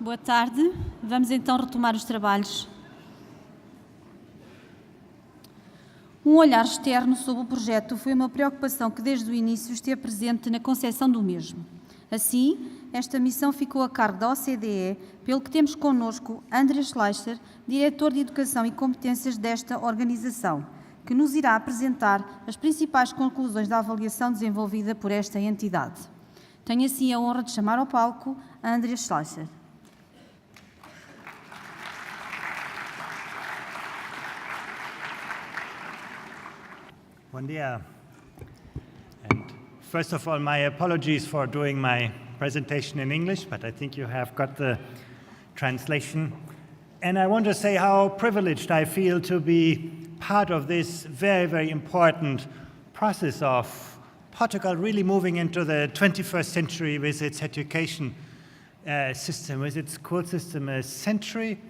Boa tarde. Vamos então retomar os trabalhos. Um olhar externo sobre o projeto foi uma preocupação que desde o início esteve presente na concepção do mesmo. Assim, esta missão ficou a cargo da OCDE, pelo que temos connosco Andreas Schleicher, diretor de Educação e Competências desta organização, que nos irá apresentar as principais conclusões da avaliação desenvolvida por esta entidade. Tenho assim a honra de chamar ao palco Andreas Schleicher. Bom dia. And first of all, my apologies for doing my presentation in English, but I think you have got the translation. And I want to say how privileged I feel to be part of this very, very important process of Portugal really moving into the 21st century with its education system, with its school system, a century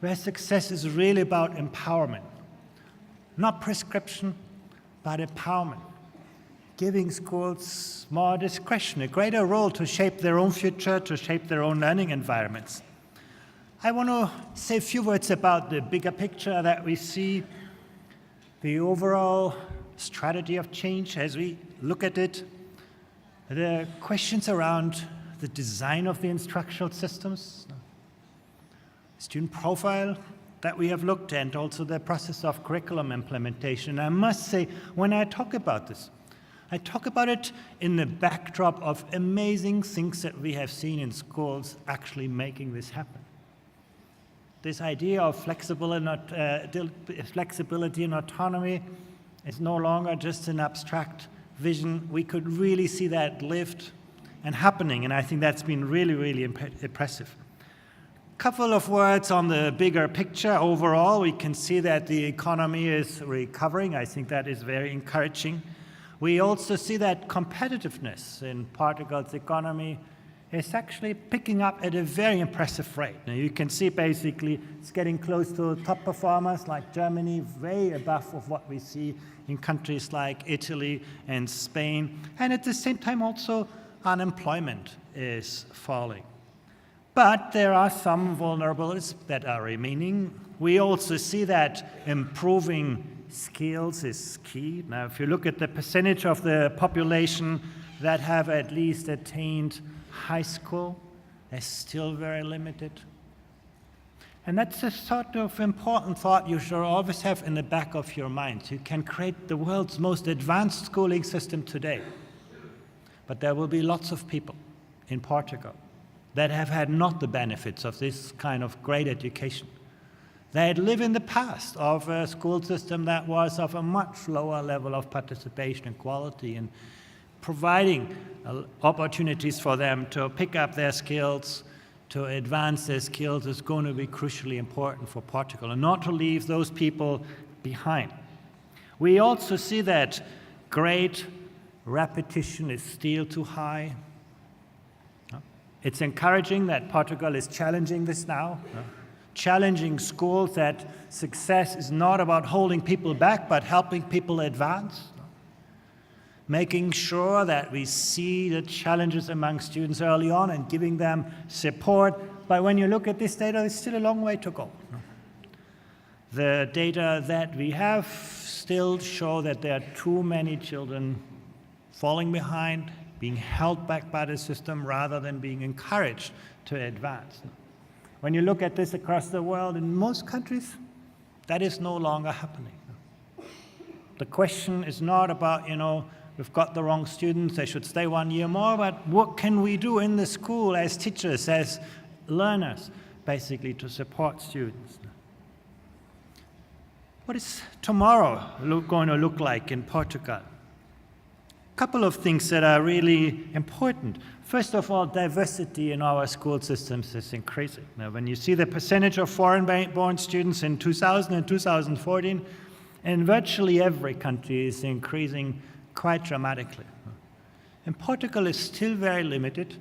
where success is really about empowerment, not prescription, but empowerment, giving schools more discretion, a greater role to shape their own future, to shape their own learning environments. I want to say a few words about the bigger picture that we see, the overall strategy of change as we look at it, the questions around the design of the instructional systems, student profile that we have looked at, and also the process of curriculum implementation. I must say, when I talk about this, I talk about it in the backdrop of amazing things that we have seen in schools actually making this happen. This idea of flexibility and autonomy is no longer just an abstract vision. We could really see that lived and happening, and I think that's been really, really impressive. Couple of words on the bigger picture. Overall, we can see that the economy is recovering. I think that is very encouraging. We also see that competitiveness in Portugal's economy is actually picking up at a very impressive rate. Now you can see basically it's getting close to top performers like Germany, way above of what we see in countries like Italy and Spain. And at the same time also unemployment is falling. But there are some vulnerabilities that are remaining. We also see that improving skills is key. Now, if you look at the percentage of the population that have at least attained high school, they're still very limited. And that's a sort of important thought you should always have in the back of your mind. You can create the world's most advanced schooling system today, but there will be lots of people in Portugal that have had not the benefits of this kind of great education. They had lived in the past of a school system that was of a much lower level of participation and quality, and providing opportunities for them to pick up their skills, to advance their skills is going to be crucially important for Portugal, and not to leave those people behind. We also see that grade repetition is still too high. It's encouraging that Portugal is challenging this now, challenging schools that success is not about holding people back, but helping people advance, making sure that we see the challenges among students early on and giving them support. But when you look at this data, there's still a long way to go. The data that we have still show that there are too many children falling behind, being held back by the system rather than being encouraged to advance. When you look at this across the world, in most countries, that is no longer happening. The question is not about, we've got the wrong students, they should stay 1 year more, but what can we do in the school as teachers, as learners, basically to support students? What is tomorrow going to look like in Portugal? Couple of things that are really important. First of all, diversity in our school systems is increasing. Now, when you see the percentage of foreign-born students in 2000 and 2014, in virtually every country is increasing quite dramatically. And Portugal is still very limited.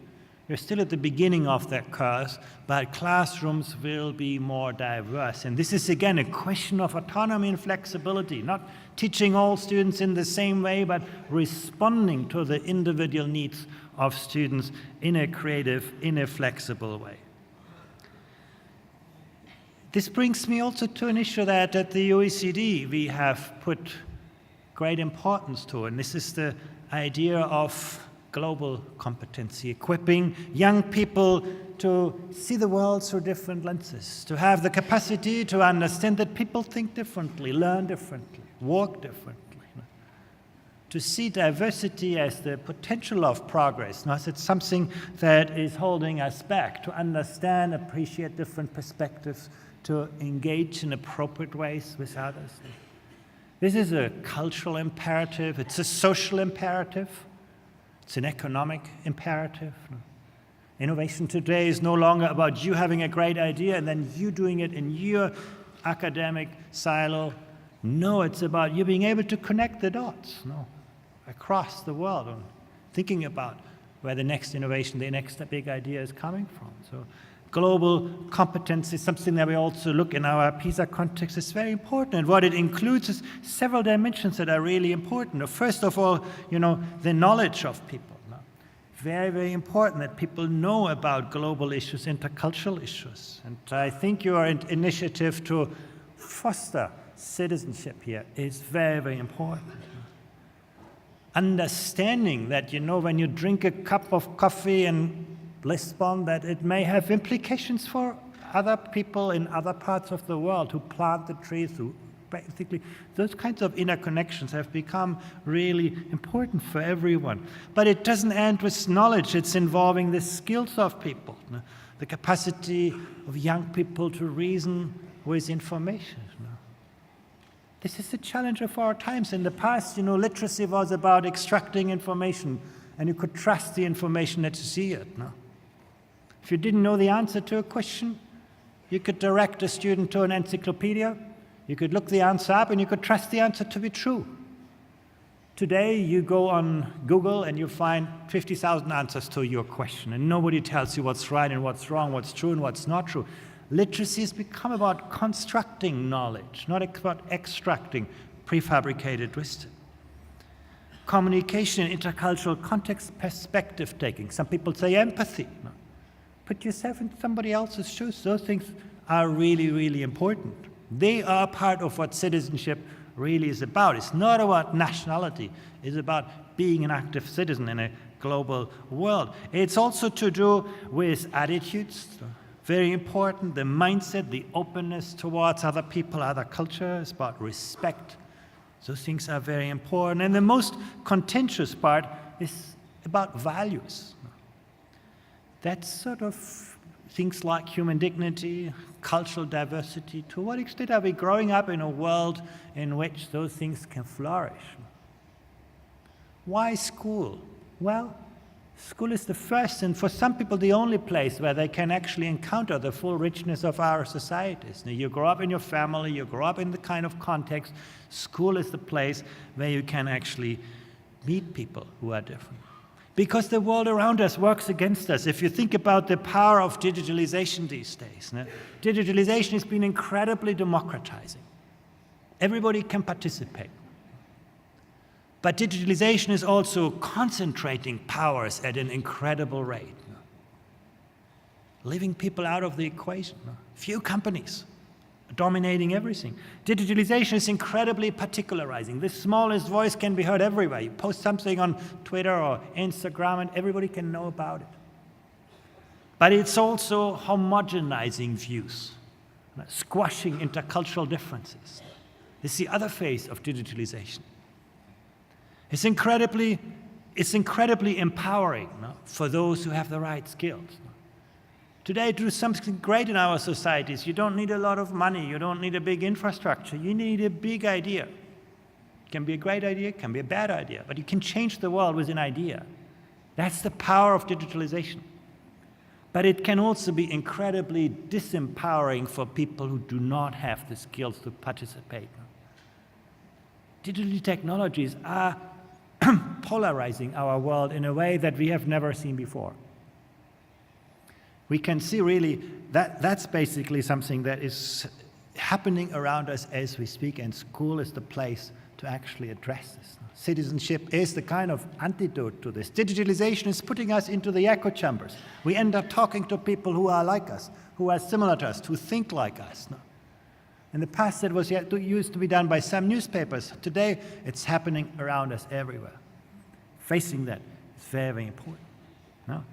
We're still at the beginning of that curve, but classrooms will be more diverse. And this is, again, a question of autonomy and flexibility, not teaching all students in the same way, but responding to the individual needs of students in a creative, in a flexible way. This brings me also to an issue that at the OECD we have put great importance to, and this is the idea of global competency, equipping young people to see the world through different lenses, to have the capacity to understand that people think differently, learn differently, work differently, to see diversity as the potential of progress, not as something that is holding us back, to understand, appreciate different perspectives, to engage in appropriate ways with others. This is a cultural imperative, it's a social imperative, it's an economic imperative. Innovation today is no longer about you having a great idea and then you doing it in your academic silo. No, it's about you being able to connect the dots across the world and thinking about where the next innovation, the next big idea is coming from. So global competence is something that we also look in our PISA context. It's very important. And what it includes is several dimensions that are really important. First of all, the knowledge of people. Very, very important that people know about global issues, intercultural issues. And I think your initiative to foster citizenship here is very, very important. Understanding that, when you drink a cup of coffee in Lisbon, that it may have implications for other people in other parts of the world who plant the trees, who basically, those kinds of interconnections have become really important for everyone. But it doesn't end with knowledge, it's involving the skills of people, the capacity of young people to reason with information. This is the challenge of our times. In the past, literacy was about extracting information, and you could trust the information that you see it. If you didn't know the answer to a question, you could direct a student to an encyclopedia, you could look the answer up, and you could trust the answer to be true. Today, you go on Google and you find 50,000 answers to your question, and nobody tells you what's right and what's wrong, what's true and what's not true. Literacy has become about constructing knowledge, not about extracting prefabricated wisdom. Communication in intercultural context, perspective taking. Some people say empathy. Put yourself in somebody else's shoes. Those things are really, really important. They are part of what citizenship really is about. It's not about nationality. It's about being an active citizen in a global world. It's also to do with attitudes. Very important, the mindset, the openness towards other people, other cultures, about respect. Those things are very important. And the most contentious part is about values. That's sort of things like human dignity, cultural diversity. To what extent are we growing up in a world in which those things can flourish? Why school? Well, school is the first and for some people the only place where they can actually encounter the full richness of our societies. Now, you grow up in your family, you grow up in the kind of context. School is the place where you can actually meet people who are different. Because the world around us works against us. If you think about the power of digitalization these days, digitalization has been incredibly democratizing. Everybody can participate. But digitalization is also concentrating powers at an incredible rate, leaving people out of the equation. Few companies dominating everything. Digitalization is incredibly particularizing. The smallest voice can be heard everywhere. You post something on Twitter or Instagram and everybody can know about it. But it's also homogenizing views, squashing intercultural differences. This is the other phase of digitalization. It's incredibly empowering for those who have the right skills. Today, to do something great in our societies, you don't need a lot of money, you don't need a big infrastructure, you need a big idea. It can be a great idea, it can be a bad idea, but you can change the world with an idea. That's the power of digitalization. But it can also be incredibly disempowering for people who do not have the skills to participate. Digital technologies are polarizing our world in a way that we have never seen before. We can see really that that's basically something that is happening around us as we speak, and school is the place to actually address this. Citizenship is the kind of antidote to this. Digitalization is putting us into the echo chambers. We end up talking to people who are like us, who are similar to us, who think like us. In the past, it was used to be done by some newspapers. Today, it's happening around us everywhere. Facing that is very, very important. No?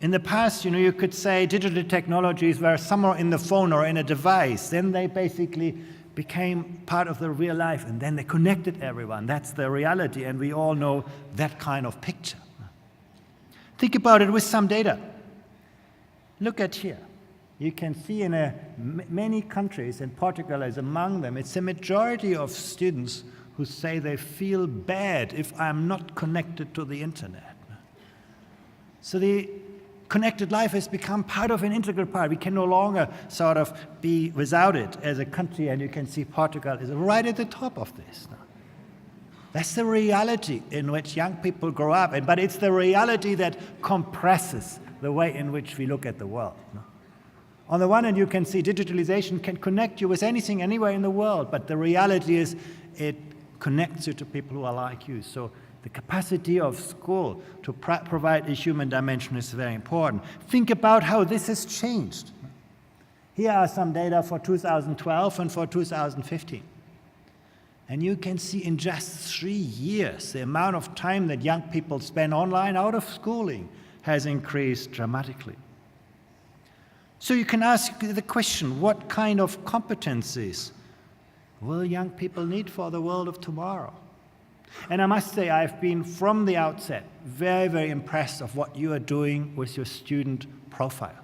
In the past, you could say digital technologies were somewhere in the phone or in a device. Then they basically became part of the real life, and then they connected everyone. That's the reality, and we all know that kind of picture. Think about it with some data. Look at here. You can see in many countries, and Portugal is among them, it's a majority of students who say they feel bad if I'm not connected to the internet. So the connected life has become part of an integral part. We can no longer sort of be without it as a country, and you can see Portugal is right at the top of this. That's the reality in which young people grow up, but it's the reality that compresses the way in which we look at the world. On the one hand, you can see digitalization can connect you with anything, anywhere in the world, but the reality is it connects you to people who are like you. So the capacity of school to provide a human dimension is very important. Think about how this has changed. Here are some data for 2012 and for 2015. And you can see in just 3 years, the amount of time that young people spend online out of schooling has increased dramatically. So you can ask the question, what kind of competencies will young people need for the world of tomorrow? And I must say, I've been from the outset very, very impressed of what you are doing with your student profile.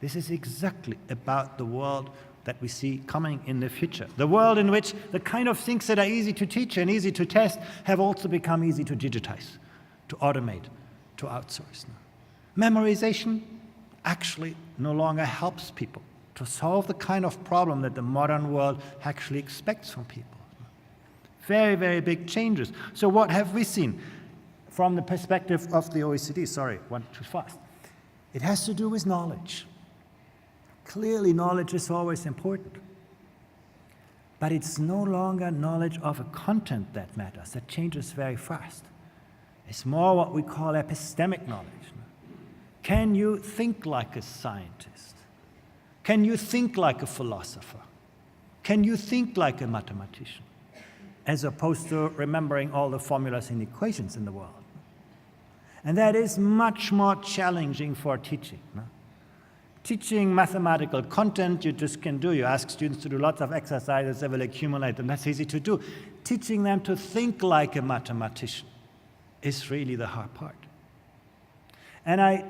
This is exactly about the world that we see coming in the future. The world in which the kind of things that are easy to teach and easy to test have also become easy to digitize, to automate, to outsource. Memorization actually no longer helps people to solve the kind of problem that the modern world actually expects from people. Very, very big changes. So what have we seen from the perspective of the OECD? Sorry, went too fast. It has to do with knowledge. Clearly, knowledge is always important. But it's no longer knowledge of a content that matters. That changes very fast. It's more what we call epistemic knowledge. Can you think like a scientist? Can you think like a philosopher? Can you think like a mathematician? As opposed to remembering all the formulas and equations in the world. And that is much more challenging for teaching. Teaching mathematical content, you just can do. You ask students to do lots of exercises, they will accumulate, and that's easy to do. Teaching them to think like a mathematician is really the hard part. And I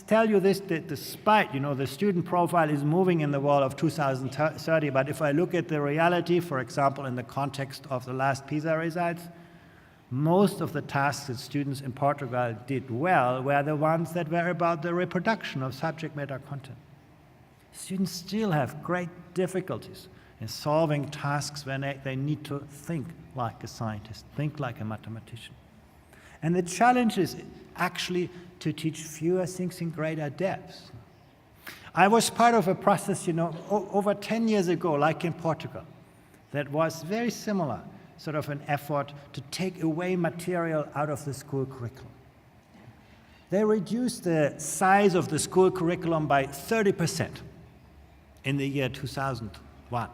tell you this, that despite, the student profile is moving in the world of 2030, but if I look at the reality, for example, in the context of the last PISA results, most of the tasks that students in Portugal did well were the ones that were about the reproduction of subject matter content. Students still have great difficulties in solving tasks when they need to think like a scientist, think like a mathematician. And the challenge is actually to teach fewer things in greater depth. I was part of a process, over 10 years ago, like in Portugal, that was very similar, sort of an effort to take away material out of the school curriculum. They reduced the size of the school curriculum by 30% in the year 2001.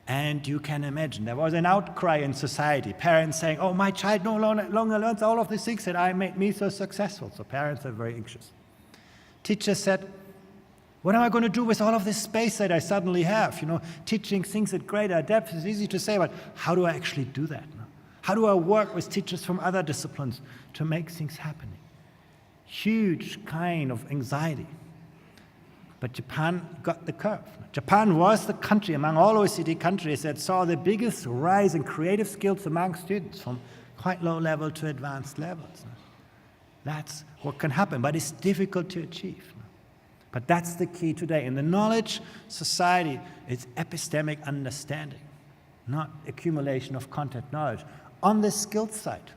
And you can imagine, there was an outcry in society, parents saying, oh, my child no longer learns all of the things that I made me so successful. So parents are very anxious. Teachers said, what am I going to do with all of this space that I suddenly have? Teaching things at greater depth is easy to say, but how do I actually do that? How do I work with teachers from other disciplines to make things happening? Huge kind of anxiety. But Japan got the curve. Japan was the country among all OECD countries that saw the biggest rise in creative skills among students from quite low level to advanced levels. That's what can happen, but it's difficult to achieve. But that's the key today. In the knowledge society, it's epistemic understanding, not accumulation of content knowledge. On the skills side,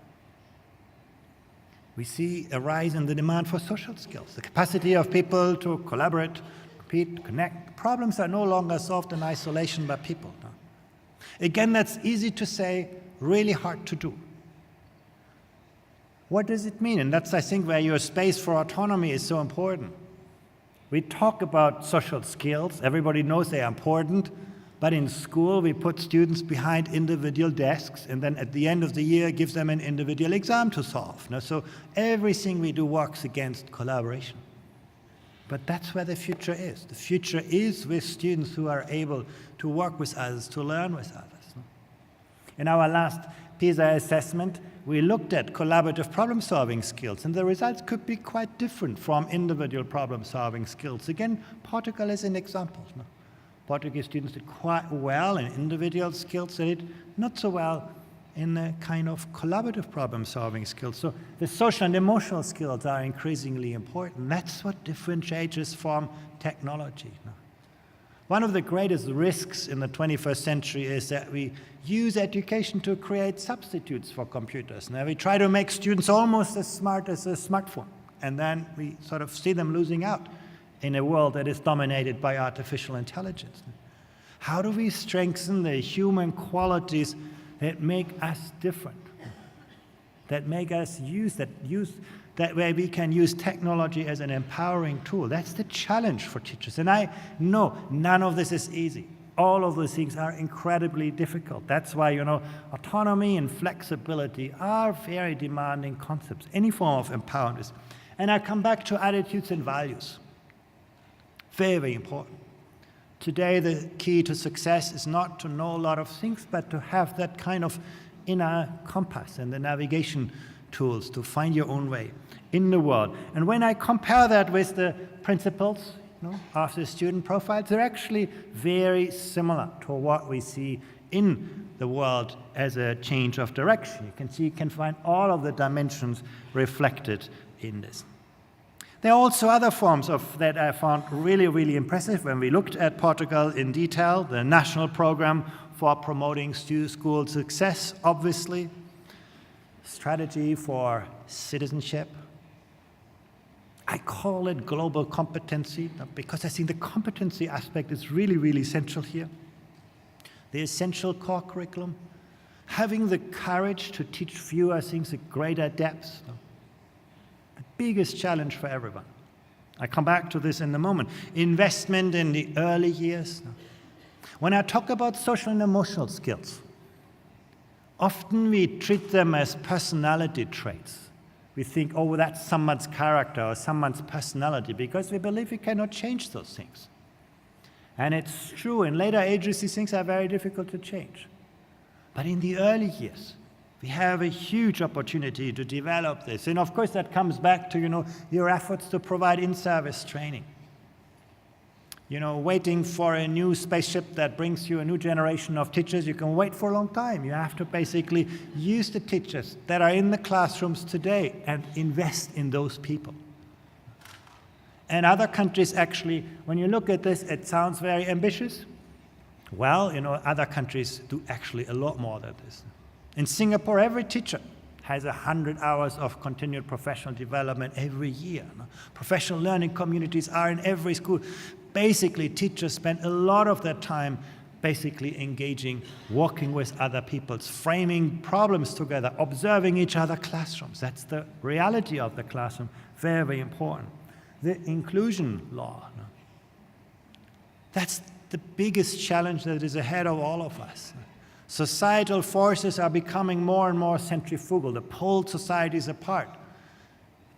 we see a rise in the demand for social skills, the capacity of people to collaborate, compete, connect. Problems are no longer solved in isolation by people. Again, that's easy to say, really hard to do. What does it mean? And that's, I think, where your space for autonomy is so important. We talk about social skills. Everybody knows they are important. But in school, we put students behind individual desks, and then at the end of the year, give them an individual exam to solve. So everything we do works against collaboration. But that's where the future is. The future is with students who are able to work with others, to learn with others. In our last PISA assessment, we looked at collaborative problem-solving skills, and the results could be quite different from individual problem-solving skills. Again, Portugal is an example. Portuguese students did quite well in individual skills, they did not so well in the kind of collaborative problem-solving skills. So the social and emotional skills are increasingly important. That's what differentiates us from technology. One of the greatest risks in the 21st century is that we use education to create substitutes for computers. Now we try to make students almost as smart as a smartphone, and then we sort of see them losing out in a world that is dominated by artificial intelligence. How do we strengthen the human qualities that make us different, that make us that way we can use technology as an empowering tool? That's the challenge for teachers. And I know none of this is easy. All of those things are incredibly difficult. That's why, autonomy and flexibility are very demanding concepts, any form of empowerment. And I come back to attitudes and values. Very, very important. Today, the key to success is not to know a lot of things, but to have that kind of inner compass and the navigation tools to find your own way in the world. And when I compare that with the principles of the student profiles, they're actually very similar to what we see in the world as a change of direction. You can find all of the dimensions reflected in this. There are also other forms that I found really, really impressive when we looked at Portugal in detail. The national program for promoting school success, obviously. Strategy for citizenship. I call it global competency because I think the competency aspect is really, really essential here. The essential core curriculum. Having the courage to teach fewer things at greater depths. The biggest challenge for everyone. I come back to this in a moment. Investment in the early years. When I talk about social and emotional skills, often we treat them as personality traits. We think, oh, that's someone's character or someone's personality, because we believe we cannot change those things. And it's true, in later ages, these things are very difficult to change. But in the early years, we have a huge opportunity to develop this. And of course, that comes back to, your efforts to provide in-service training. Waiting for a new spaceship that brings you a new generation of teachers, you can wait for a long time. You have to basically use the teachers that are in the classrooms today and invest in those people. And other countries actually, when you look at this, it sounds very ambitious. Well, other countries do actually a lot more than this. In Singapore, every teacher has 100 hours of continued professional development every year. Professional learning communities are in every school. Basically, teachers spend a lot of their time basically engaging, working with other people, framing problems together, observing each other's classrooms. That's the reality of the classroom. Very, very important. The inclusion law. That's the biggest challenge that is ahead of all of us. Societal forces are becoming more and more centrifugal. They pull societies apart.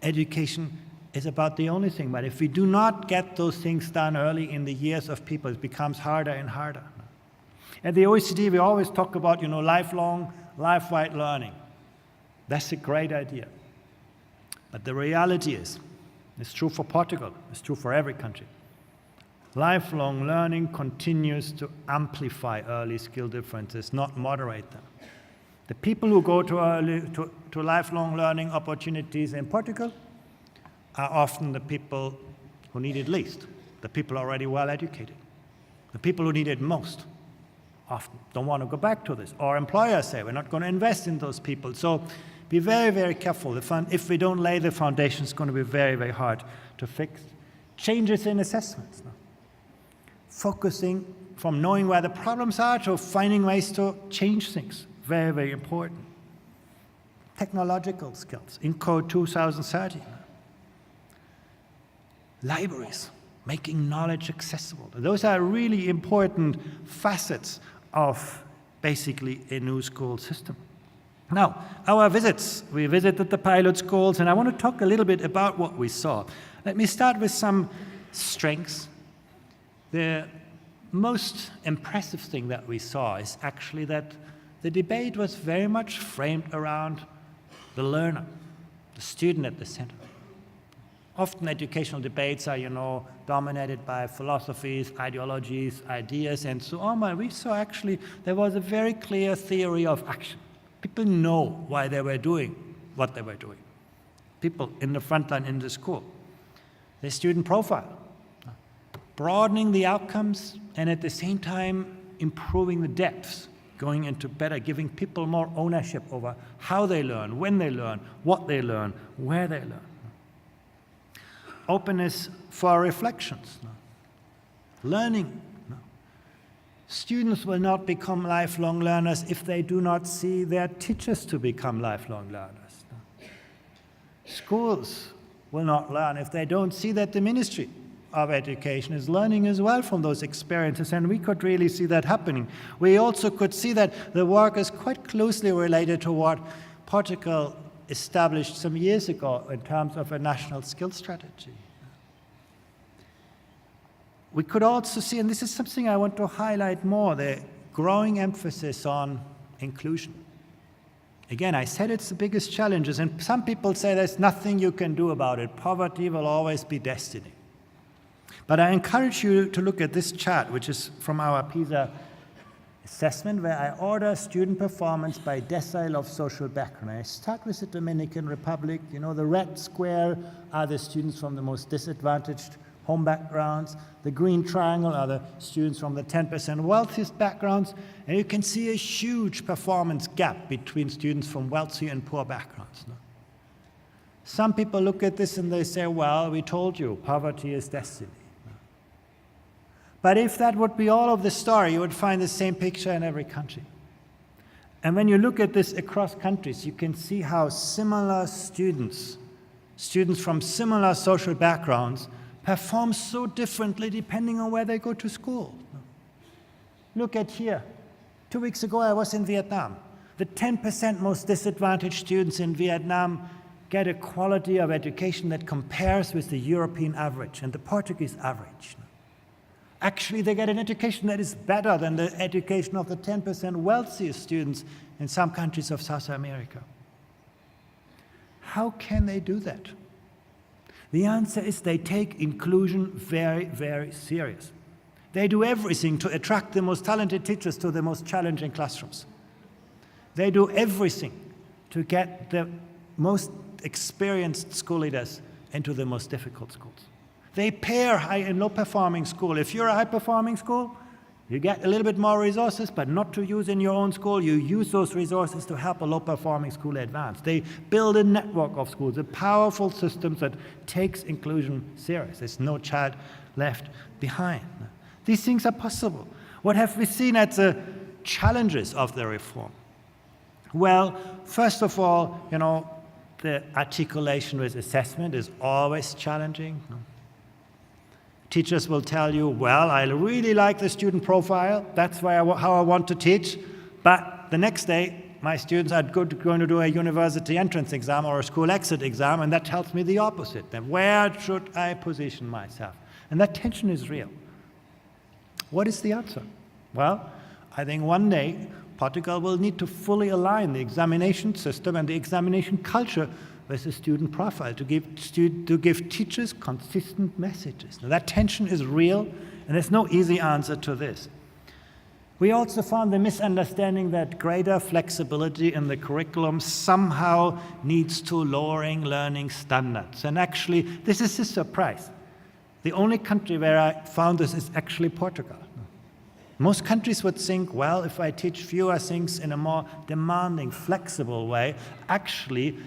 Education is about the only thing, but if we do not get those things done early in the years of people, it becomes harder and harder. At the OECD, we always talk about, lifelong, life-wide learning. That's a great idea. But the reality is, it's true for Portugal, it's true for every country. Lifelong learning continues to amplify early skill differences, not moderate them. The people who go to lifelong learning opportunities in Portugal are often the people who need it least, the people already well educated. The people who need it most often don't want to go back to this. Or employers say, we're not going to invest in those people. So be very, very careful. If we don't lay the foundation, it's going to be very, very hard to fix. Changes in assessments. Focusing from knowing where the problems are to finding ways to change things. very, very important. Technological skills in Code 2030. Libraries, making knowledge accessible. Those are really important facets of basically a new school system. Now, our visits, we visited the pilot schools, and I want to talk a little bit about what we saw. Let me start with some strengths. The most impressive thing that we saw is actually that the debate was very much framed around the learner, the student at the center. Often educational debates are, dominated by philosophies, ideologies, ideas, and so on. But we saw actually there was a very clear theory of action. People know why they were doing what they were doing. People in the front line in the school. The student profile, broadening the outcomes and at the same time improving the depths, going into better, giving people more ownership over how they learn, when they learn, what they learn, where they learn. Openness for reflections. Learning. Students will not become lifelong learners if they do not see their teachers to become lifelong learners. Schools will not learn if they don't see that the Ministry of Education is learning as well from those experiences, and we could really see that happening. We also could see that the work is quite closely related to what Portugal established some years ago in terms of a national skills strategy. We could also see, and this is something I want to highlight more, the growing emphasis on inclusion. Again, I said it's the biggest challenges, and some people say there's nothing you can do about it. Poverty will always be destiny. But I encourage you to look at this chart, which is from our PISA assessment, where I order student performance by decile of social background. I start with the Dominican Republic. The red square are the students from the most disadvantaged home backgrounds. The green triangle are the students from the 10% wealthiest backgrounds. And you can see a huge performance gap between students from wealthy and poor backgrounds. Some people look at this and they say, well, we told you, poverty is destiny. But if that would be all of the story, you would find the same picture in every country. And when you look at this across countries, you can see how similar students from similar social backgrounds, perform so differently depending on where they go to school. Look at here. 2 weeks ago, I was in Vietnam. The 10% most disadvantaged students in Vietnam get a quality of education that compares with the European average and the Portuguese average. Actually, they get an education that is better than the education of the 10% wealthiest students in some countries of South America. How can they do that? The answer is they take inclusion very, very serious. They do everything to attract the most talented teachers to the most challenging classrooms. They do everything to get the most experienced school leaders into the most difficult schools. They pair high and low performing school. If you're a high performing school, you get a little bit more resources, but not to use in your own school. You use those resources to help a low-performing school advance. They build a network of schools, a powerful system that takes inclusion serious. There's no child left behind. These things are possible. What have we seen as the challenges of the reform? Well, first of all, the articulation with assessment is always challenging. Teachers will tell you, well, I really like the student profile. That's how I want to teach. But the next day, my students are going to do a university entrance exam or a school exit exam, and that tells me the opposite. Then where should I position myself? And that tension is real. What is the answer? Well, I think one day, Portugal will need to fully align the examination system and the examination culture with the student profile to give teachers consistent messages. Now, that tension is real, and there's no easy answer to this. We also found the misunderstanding that greater flexibility in the curriculum somehow needs to lowering learning standards. And actually, this is a surprise. The only country where I found this is actually Portugal. Most countries would think, well, if I teach fewer things in a more demanding, flexible way, actually,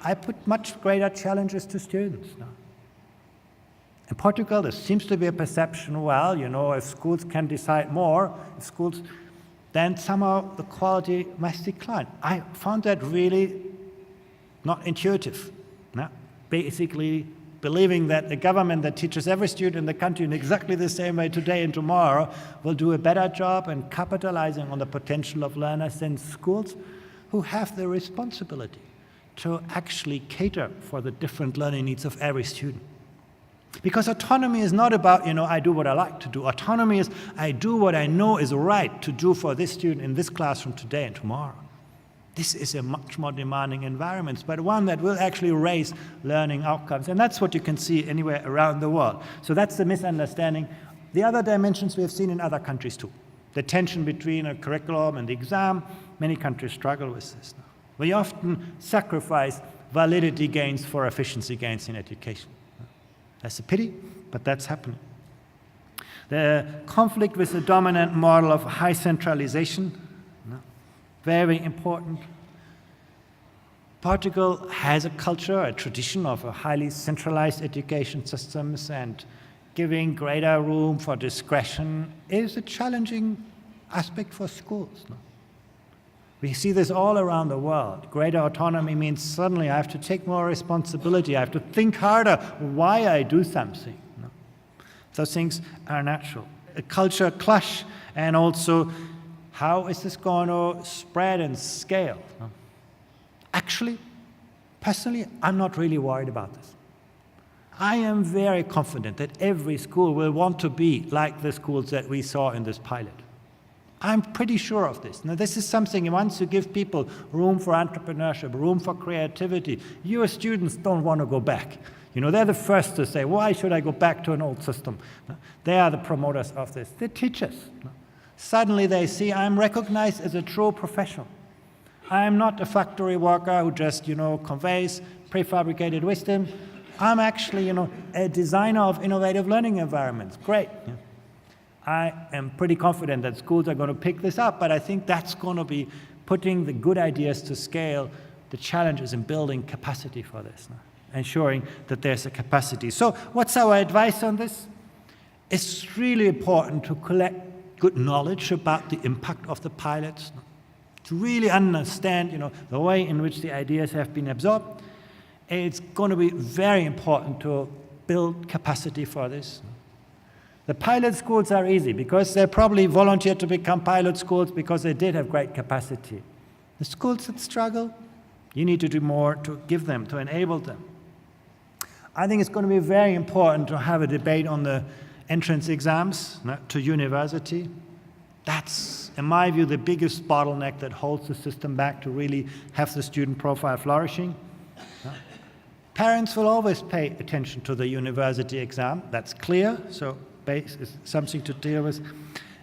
I put much greater challenges to students now. In Portugal, there seems to be a perception, well, if schools can decide more, if schools then somehow the quality must decline. I found that really not intuitive. No? Basically, believing that a government that teaches every student in the country in exactly the same way today and tomorrow will do a better job in capitalizing on the potential of learners than schools who have the responsibility to actually cater for the different learning needs of every student. Because autonomy is not about, I do what I like to do. Autonomy is, I do what I know is right to do for this student in this classroom today and tomorrow. This is a much more demanding environment, but one that will actually raise learning outcomes. And that's what you can see anywhere around the world. So that's the misunderstanding. The other dimensions we have seen in other countries too. The tension between a curriculum and the exam. Many countries struggle with this now. We often sacrifice validity gains for efficiency gains in education. That's a pity, but that's happening. The conflict with the dominant model of high centralization, very important. Portugal has a culture, a tradition of a highly centralized education systems, and giving greater room for discretion is a challenging aspect for schools. We see this all around the world. Greater autonomy means suddenly I have to take more responsibility. I have to think harder why I do something. Those things are natural. A culture clash, and also how is this going to spread and scale? Actually, personally, I'm not really worried about this. I am very confident that every school will want to be like the schools that we saw in this pilot. I'm pretty sure of this. Now, this is something, once you give people room for entrepreneurship, room for creativity, your students don't want to go back. They're the first to say, why should I go back to an old system? They are the promoters of this. The teachers. Suddenly they see I'm recognized as a true professional. I'm not a factory worker who just, conveys prefabricated wisdom. I'm actually, a designer of innovative learning environments. Great. I am pretty confident that schools are going to pick this up, but I think that's going to be putting the good ideas to scale. The challenge is in building capacity for this, ensuring that there's a capacity. So what's our advice on this? It's really important to collect good knowledge about the impact of the pilots, to really understand, the way in which the ideas have been absorbed. It's going to be very important to build capacity for this. The pilot schools are easy because they probably volunteered to become pilot schools because they did have great capacity. The schools that struggle, you need to do more to give them, to enable them. I think it's going to be very important to have a debate on the entrance exams to university. That's, in my view, the biggest bottleneck that holds the system back to really have the student profile flourishing. Parents will always pay attention to the university exam. That's clear. So base is something to deal with.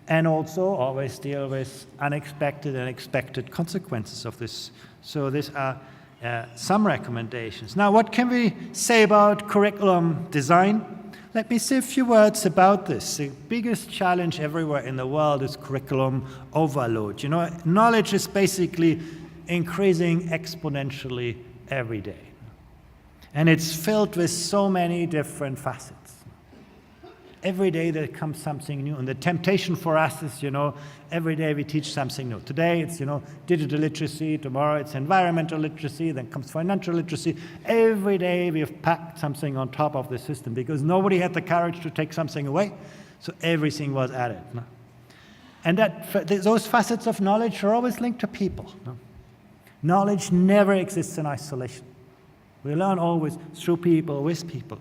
And also always deal with unexpected and expected consequences of this. So these are some recommendations. Now, what can we say about curriculum design? Let me say a few words about this. The biggest challenge everywhere in the world is curriculum overload. Knowledge is basically increasing exponentially every day. And it's filled with so many different facets. Every day there comes something new. And the temptation for us is, every day we teach something new. Today it's, digital literacy. Tomorrow it's environmental literacy. Then comes financial literacy. Every day we have packed something on top of the system because nobody had the courage to take something away. So everything was added. And those facets of knowledge are always linked to people. Knowledge never exists in isolation. We learn always through people, with people.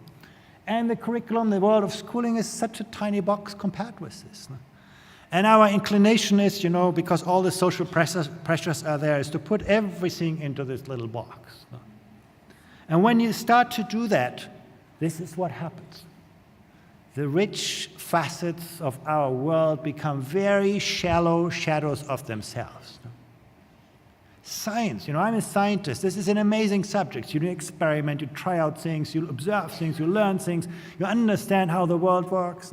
And the curriculum, the world of schooling is such a tiny box compared with this. And our inclination is, because all the social pressures are there, is to put everything into this little box. And when you start to do that, this is what happens. The rich facets of our world become very shallow shadows of themselves. Science, I'm a scientist. This is an amazing subject. You experiment, you try out things, you observe things, you learn things, you understand how the world works.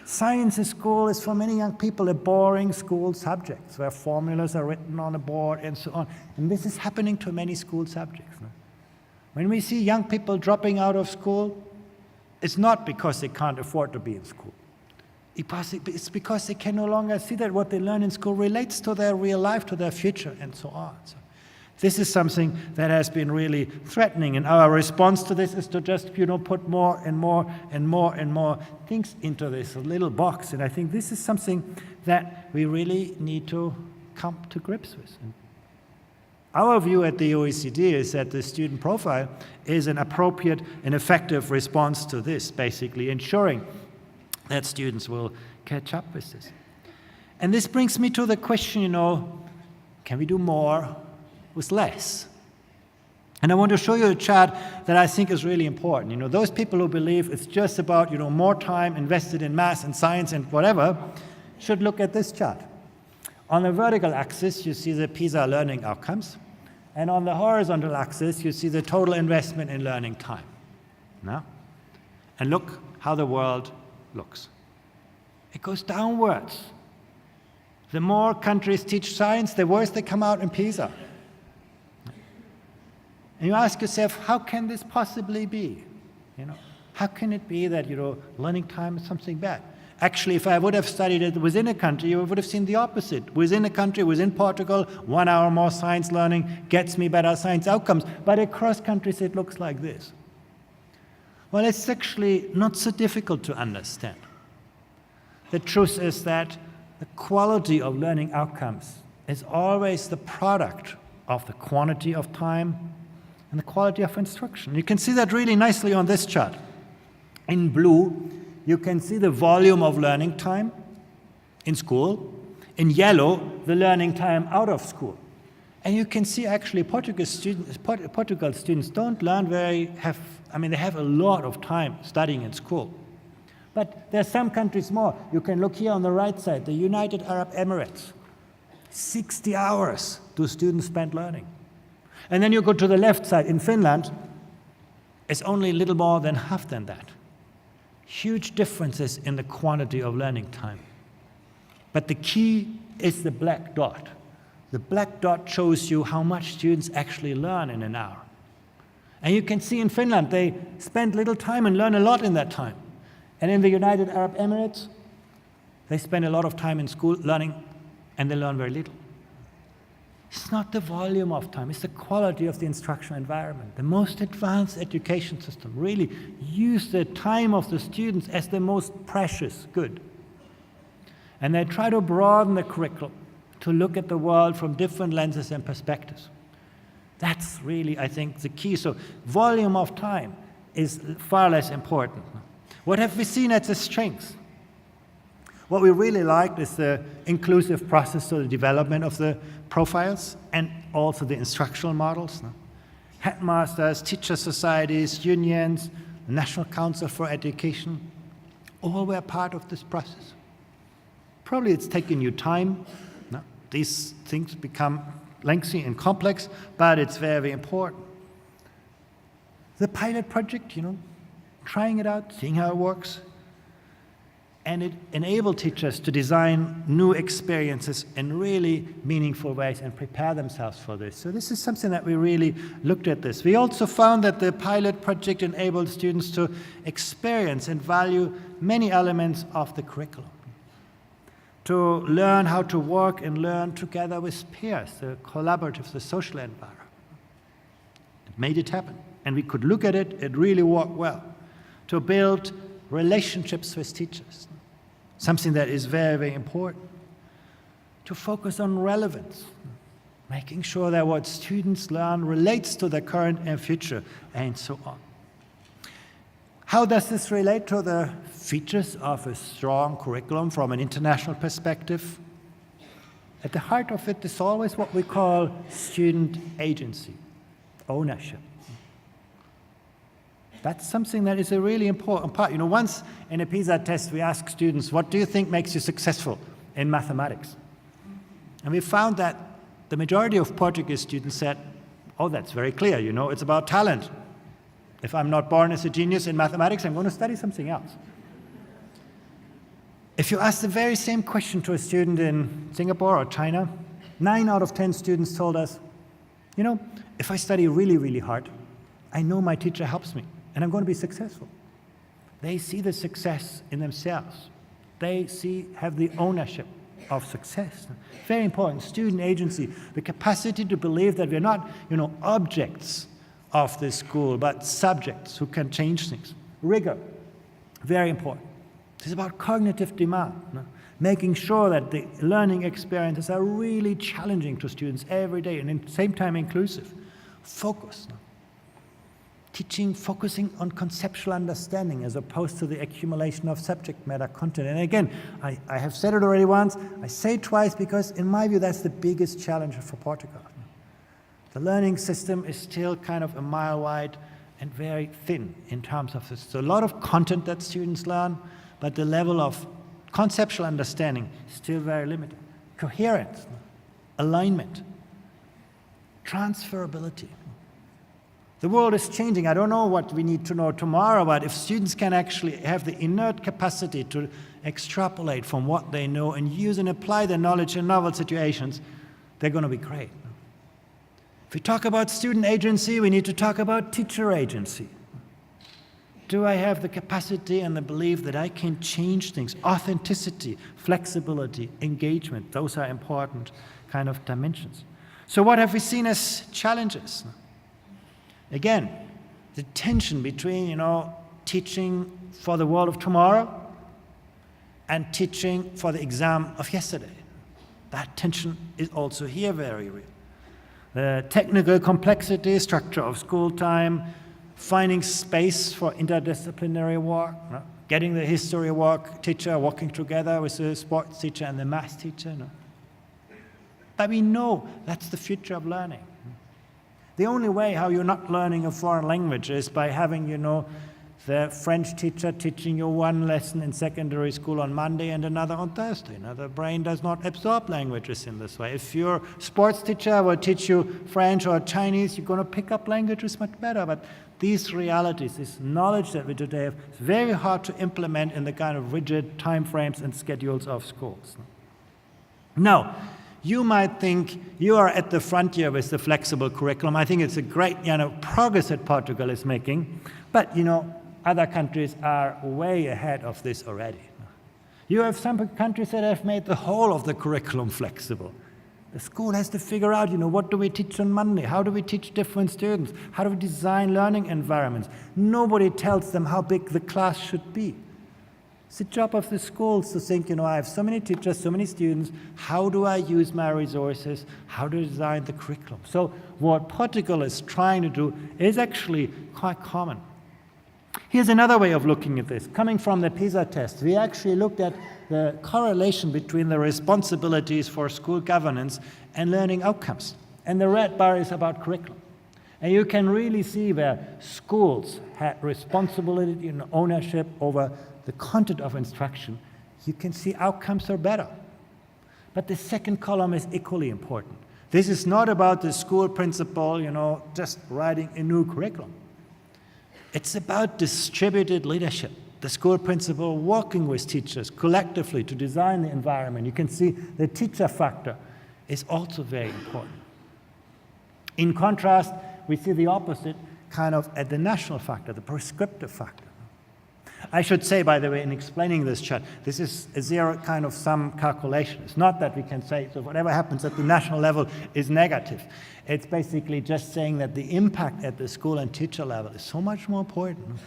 Science in school is for many young people a boring school subject where formulas are written on a board and so on. And this is happening to many school subjects. When we see young people dropping out of school, it's not because they can't afford to be in school. It's because they can no longer see that what they learn in school relates to their real life, to their future, and so on. So this is something that has been really threatening, and our response to this is to just, put more and more and more and more things into this little box. And I think this is something that we really need to come to grips with. And our view at the OECD is that the student profile is an appropriate and effective response to this, basically ensuring that students will catch up with this. And this brings me to the question, can we do more with less? And I want to show you a chart that I think is really important. Those people who believe it's just about, more time invested in math and science and whatever, should look at this chart. On the vertical axis, you see the PISA learning outcomes. And on the horizontal axis, you see the total investment in learning time. Now, and look how the world looks. It goes downwards. The more countries teach science, the worse they come out in PISA. And you ask yourself, how can this possibly be? How can it be that, learning time is something bad? Actually, if I would have studied it within a country, you would have seen the opposite. Within a country, within Portugal, 1 hour more science learning gets me better science outcomes. But across countries, it looks like this. Well, it's actually not so difficult to understand. The truth is that the quality of learning outcomes is always the product of the quantity of time and the quality of instruction. You can see that really nicely on this chart. In blue, you can see the volume of learning time in school. In yellow, the learning time out of school. And you can see actually Portugal students don't learn they have a lot of time studying in school. But there are some countries more. You can look here on the right side, the United Arab Emirates. 60 hours do students spend learning. And then you go to the left side, in Finland, it's only a little more than half than that. Huge differences in the quantity of learning time. But the key is the black dot. The black dot shows you how much students actually learn in an hour. And you can see in Finland, they spend little time and learn a lot in that time. And in the United Arab Emirates, they spend a lot of time in school learning, and they learn very little. It's not the volume of time, it's the quality of the instructional environment. The most advanced education system really use the time of the students as the most precious good. And they try to broaden the curriculum to look at the world from different lenses and perspectives. That's really, I think, the key. So volume of time is far less important. What have we seen as the strengths? What we really liked is the inclusive process, so the development of the profiles and also the instructional models. Headmasters, teacher societies, unions, the National Council for Education, all were part of this process. Probably it's taken you time. These things become lengthy and complex, but it's very important. The pilot project, trying it out, seeing how it works. And it enabled teachers to design new experiences in really meaningful ways and prepare themselves for this. So this is something that we really looked at this. We also found that the pilot project enabled students to experience and value many elements of the curriculum. To learn how to work and learn together with peers, the collaborative, the social environment. It made it happen. And we could look at it, it really worked well. To build relationships with teachers, something that is very, very important. To focus on relevance, making sure that what students learn relates to their current and future, and so on. How does this relate to the features of a strong curriculum from an international perspective? At the heart of it is always what we call student agency, ownership. That's something that is a really important part. Once in a PISA test, we ask students, what do you think makes you successful in mathematics? And we found that the majority of Portuguese students said, oh, that's very clear, it's about talent. If I'm not born as a genius in mathematics, I'm going to study something else. If you ask the very same question to a student in Singapore or China, 9 out of 10 students told us, if I study really, really hard, I know my teacher helps me, and I'm going to be successful. They see the success in themselves. They have the ownership of success. Very important, student agency, the capacity to believe that we're not, objects of the school, but subjects who can change things. Rigor, very important. This is about cognitive demand, making sure that the learning experiences are really challenging to students every day and at the same time inclusive. Focus. Teaching, focusing on conceptual understanding as opposed to the accumulation of subject matter content. And again, I have said it already once, I say it twice because in my view that's the biggest challenge for Portugal. The learning system is still kind of a mile wide and very thin in terms of this. So a lot of content that students learn, but the level of conceptual understanding is still very limited. Coherence, alignment, transferability. The world is changing. I don't know what we need to know tomorrow, but if students can actually have the inert capacity to extrapolate from what they know and use and apply their knowledge in novel situations, they're going to be great. If we talk about student agency, we need to talk about teacher agency. Do I have the capacity and the belief that I can change things? Authenticity, flexibility, engagement, those are important kind of dimensions. So what have we seen as challenges? Again, the tension between, teaching for the world of tomorrow and teaching for the exam of yesterday. That tension is also here very real. The technical complexity, structure of school time, finding space for interdisciplinary work, getting the history work teacher working together with the sports teacher and the math teacher. But we know that's the future of learning. The only way how you're not learning a foreign language is by having, the French teacher teaching you one lesson in secondary school on Monday and another on Thursday. The brain does not absorb languages in this way. If your sports teacher will teach you French or Chinese, you're going to pick up languages much better. But these realities, this knowledge that we today have, is very hard to implement in the kind of rigid time frames and schedules of schools. Now, you might think you are at the frontier with the flexible curriculum. I think it's a great progress that Portugal is making. But, other countries are way ahead of this already. You have some countries that have made the whole of the curriculum flexible. The school has to figure out, what do we teach on Monday? How do we teach different students? How do we design learning environments? Nobody tells them how big the class should be. It's the job of the schools to think, I have so many teachers, so many students, how do I use my resources? How do I design the curriculum? So what Portugal is trying to do is actually quite common. Here's another way of looking at this. Coming from the PISA test, we actually looked at the correlation between the responsibilities for school governance and learning outcomes. And the red bar is about curriculum. And you can really see where schools had responsibility and ownership over the content of instruction. You can see outcomes are better. But the second column is equally important. This is not about the school principal, just writing a new curriculum. It's about distributed leadership. The school principal working with teachers collectively to design the environment. You can see the teacher factor is also very important. In contrast, we see the opposite kind of at the national factor, the prescriptive factor. I should say, by the way, in explaining this chart, this is a zero kind of sum calculation. It's not that we can say, so whatever happens at the national level is negative. It's basically just saying that the impact at the school and teacher level is so much more important.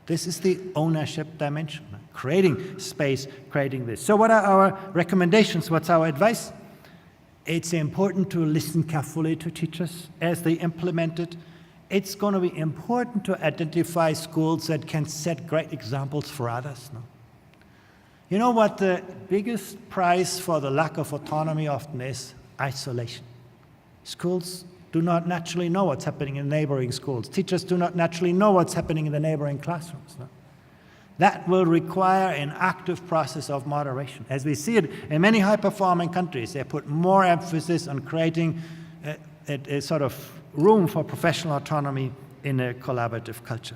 This is the ownership dimension, creating space, creating this. So what are our recommendations? What's our advice? It's important to listen carefully to teachers as they implement it. It's going to be important to identify schools that can set great examples for others. You know what the biggest price for the lack of autonomy often is? Isolation. Schools do not naturally know what's happening in neighboring schools. Teachers do not naturally know what's happening in the neighboring classrooms. That will require an active process of moderation. As we see it in many high-performing countries, they put more emphasis on creating a sort of room for professional autonomy in a collaborative culture.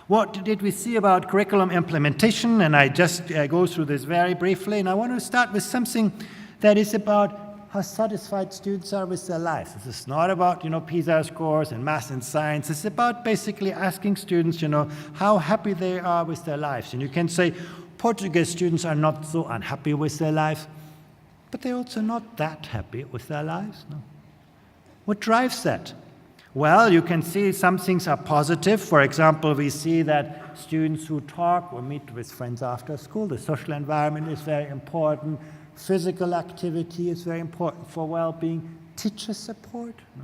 What did we see about curriculum implementation? And I just go through this very briefly. And I want to start with something that is about how satisfied students are with their lives. This is not about, PISA scores and math and science. It's about basically asking students, how happy they are with their lives. And you can say Portuguese students are not so unhappy with their lives, but they're also not that happy with their lives. No. What drives that? Well, you can see some things are positive. For example, we see that students who talk or meet with friends after school, the social environment is very important. Physical activity is very important for well-being. Teacher support, no.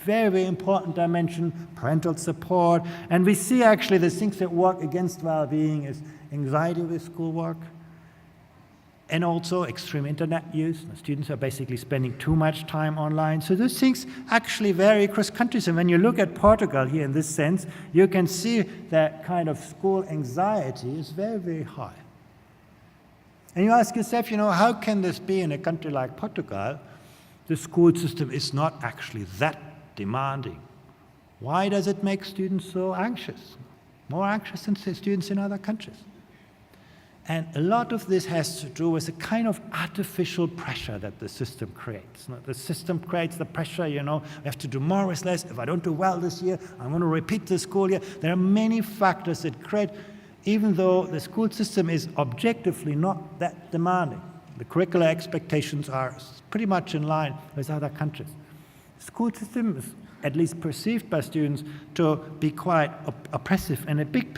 Very, very important dimension, parental support. And we see actually the things that work against well-being is anxiety with schoolwork, and also extreme internet use. The students are basically spending too much time online. So those things actually vary across countries. And when you look at Portugal here in this sense, you can see that kind of school anxiety is very, very high. And you ask yourself, how can this be in a country like Portugal? The school system is not actually that demanding. Why does it make students so anxious? More anxious than students in other countries. And a lot of this has to do with a kind of artificial pressure that the system creates. The system creates the pressure, we have to do more with less. If I don't do well this year, I'm going to repeat the school year. There are many factors that create, even though the school system is objectively not that demanding. The curricular expectations are pretty much in line with other countries. The school system is at least perceived by students to be quite oppressive. And a big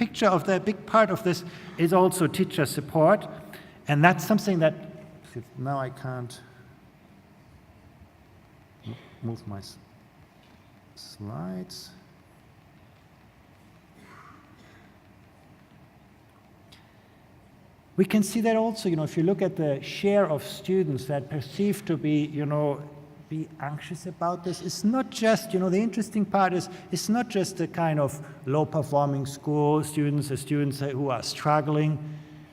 part of this is also teacher support. And that's something that, now I can't move my slides. We can see that also, if you look at the share of students that perceive to be, be anxious about this. It's not just, the interesting part is, it's not just the kind of low-performing school students, the students who are struggling.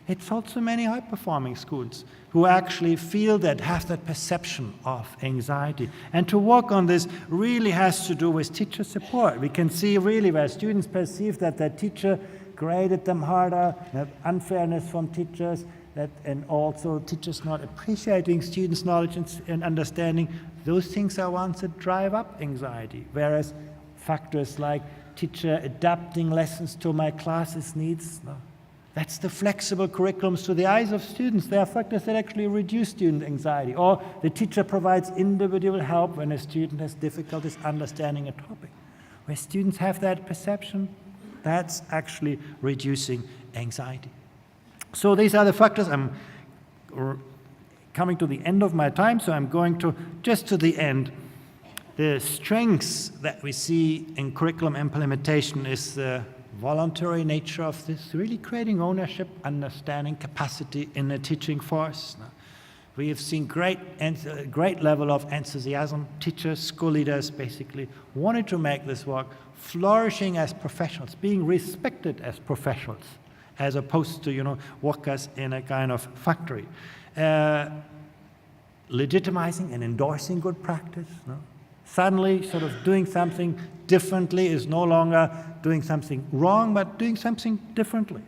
It's also many high-performing students who actually feel that, have that perception of anxiety. And to work on this really has to do with teacher support. We can see really where students perceive that their teacher graded them harder, unfairness from teachers, and also teachers not appreciating students' knowledge and understanding. Those things are ones that drive up anxiety, whereas factors like teacher adapting lessons to my class's needs, that's the flexible curriculums to the eyes of students. They are factors that actually reduce student anxiety. Or the teacher provides individual help when a student has difficulties understanding a topic. Where students have that perception, that's actually reducing anxiety. So these are the factors. I'm coming to the end of my time, so I'm going to just to the end. The strengths that we see in curriculum implementation is the voluntary nature of this, really creating ownership, understanding, capacity in the teaching force. We have seen great level of enthusiasm. Teachers, school leaders basically wanted to make this work, flourishing as professionals, being respected as professionals, as opposed to, workers in a kind of factory. Legitimizing and endorsing good practice. Suddenly, sort of doing something differently is no longer doing something wrong, but doing something differently.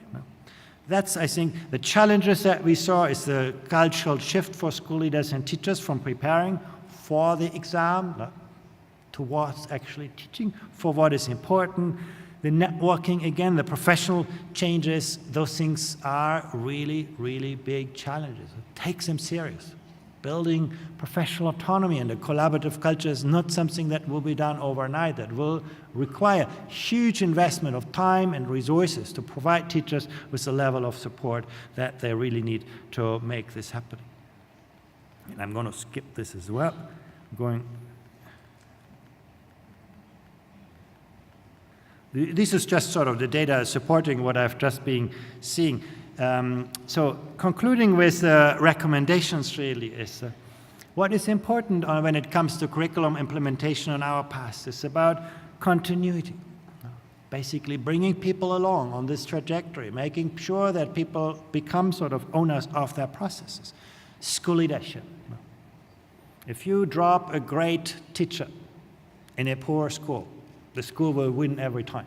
That's, I think, the challenges that we saw is the cultural shift for school leaders and teachers from preparing for the exam towards actually teaching for what is important. The networking, again, the professional changes, those things are really, really big challenges. Take them serious. Building professional autonomy and a collaborative culture is not something that will be done overnight. That will require huge investment of time and resources to provide teachers with the level of support that they really need to make this happen. And I'm going to skip this as well. This is just sort of the data supporting what I've just been seeing. So concluding with recommendations really is what is important when it comes to curriculum implementation on our path is about continuity. Basically bringing people along on this trajectory, making sure that people become sort of owners of their processes. School leadership. If you drop a great teacher in a poor school, the school will win every time.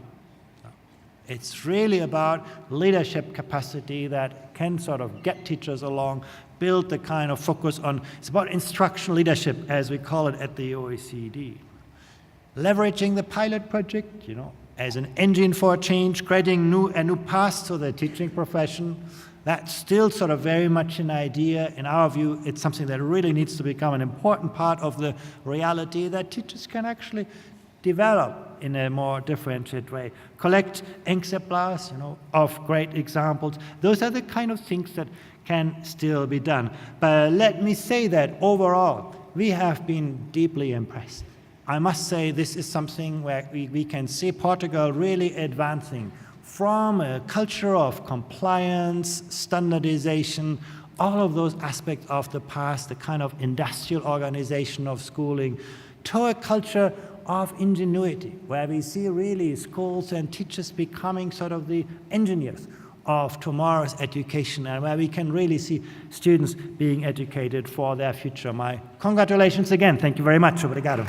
It's really about leadership capacity that can sort of get teachers along, build the kind of focus on, it's about instructional leadership, as we call it at the OECD. Leveraging the pilot project, as an engine for change, creating a new path to the teaching profession, That's still sort of very much an idea. In our view, it's something that really needs to become an important part of the reality that teachers can actually develop in a more differentiated way. Collect exemplars, of great examples. Those are the kind of things that can still be done. But let me say that overall, we have been deeply impressed. I must say this is something where we can see Portugal really advancing from a culture of compliance, standardization, all of those aspects of the past, the kind of industrial organization of schooling, to a culture of ingenuity, where we see really schools and teachers becoming sort of the engineers of tomorrow's education, and where we can really see students being educated for their future. My congratulations again. Thank you very much. Obrigado.